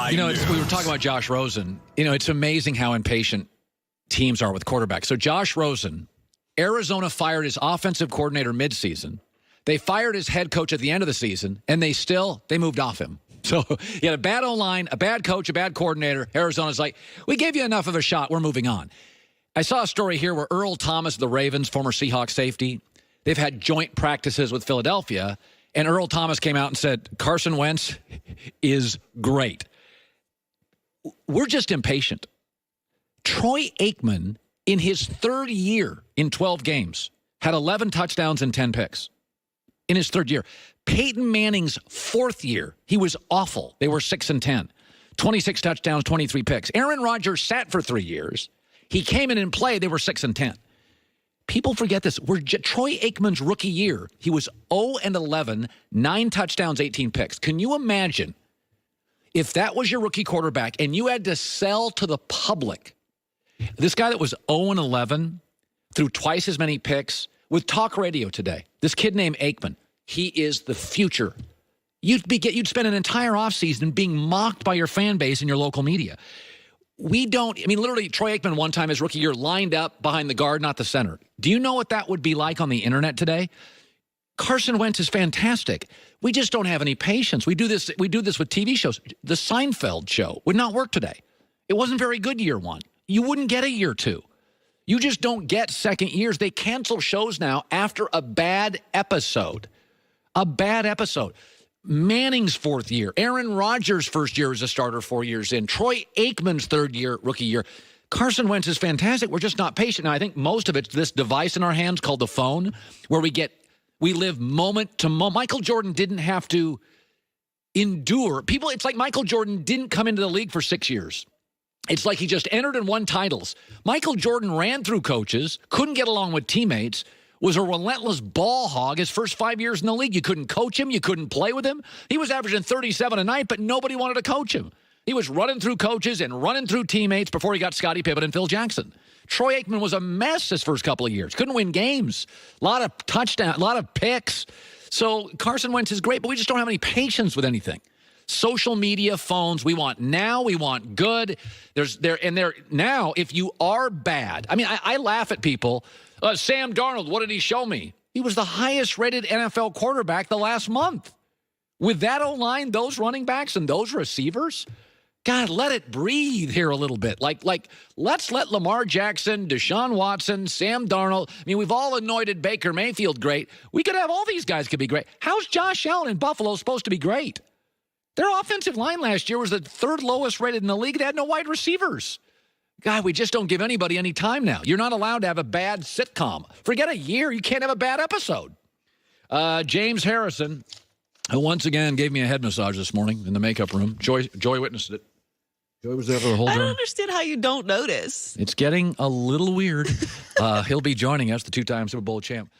We were talking about Josh Rosen. It's amazing how impatient teams are with quarterbacks. So Josh Rosen, Arizona fired his offensive coordinator midseason. They fired his head coach at the end of the season, and they moved off him. So he had a bad O-line, a bad coach, a bad coordinator. Arizona's like, we gave you enough of a shot. We're moving on. I saw a story here where Earl Thomas, the Ravens, former Seahawks safety, they've had joint practices with Philadelphia, and Earl Thomas came out and said, Carson Wentz is great. We're just impatient. Troy Aikman, in his third year in 12 games, had 11 touchdowns and 10 picks. In his third year. Peyton Manning's fourth year, he was awful. They were 6-10. 26 touchdowns, 23 picks. Aaron Rodgers sat for 3 years. He came in and played. They were 6-10. People forget this. Troy Aikman's rookie year, he was 0-11, 9 touchdowns, 18 picks. Can you imagine if that was your rookie quarterback and you had to sell to the public this guy that was 0-11, threw twice as many picks with talk radio today, this kid named Aikman, he is the future. You'd spend an entire offseason being mocked by your fan base and your local media. Literally, Troy Aikman one time his rookie year lined up behind the guard, not the center. Do you know what that would be like on the internet today? Carson Wentz is fantastic. We just don't have any patience. We do this with TV shows. The Seinfeld show would not work today. It wasn't very good year one. You wouldn't get a year two. You just don't get second years. They cancel shows now after a bad episode. A bad episode. Manning's fourth year. Aaron Rodgers' first year as a starter 4 years in. Troy Aikman's third year, rookie year. Carson Wentz is fantastic. We're just not patient. Now, I think most of it's this device in our hands called the phone, where we live moment to moment. Michael Jordan didn't have to endure. It's like Michael Jordan didn't come into the league for 6 years. It's like he just entered and won titles. Michael Jordan ran through coaches, couldn't get along with teammates, was a relentless ball hog his first 5 years in the league. You couldn't coach him. You couldn't play with him. He was averaging 37 a night, but nobody wanted to coach him. He was running through coaches and running through teammates before he got Scottie Pippen and Phil Jackson. Troy Aikman was a mess his first couple of years. Couldn't win games. A lot of touchdowns, a lot of picks. So Carson Wentz is great, but we just don't have any patience with anything. Social media, phones, we want now, we want good. Now, if you are bad, I laugh at people. Sam Darnold, what did he show me? He was the highest rated NFL quarterback the last month. With that O-line, those running backs, and those receivers, God, let it breathe here a little bit. Like let's let Lamar Jackson, Deshaun Watson, Sam Darnold. We've all anointed Baker Mayfield great. We could have all these guys could be great. How's Josh Allen in Buffalo supposed to be great? Their offensive line last year was the third lowest rated in the league. They had no wide receivers. God, we just don't give anybody any time now. You're not allowed to have a bad sitcom. Forget a year. You can't have a bad episode. James Harrison, who once again gave me a head massage this morning in the makeup room. Joy witnessed it. Joy was there for the whole time. I don't understand how you don't notice. It's getting a little weird. He'll be joining us, the two-time Super Bowl champ.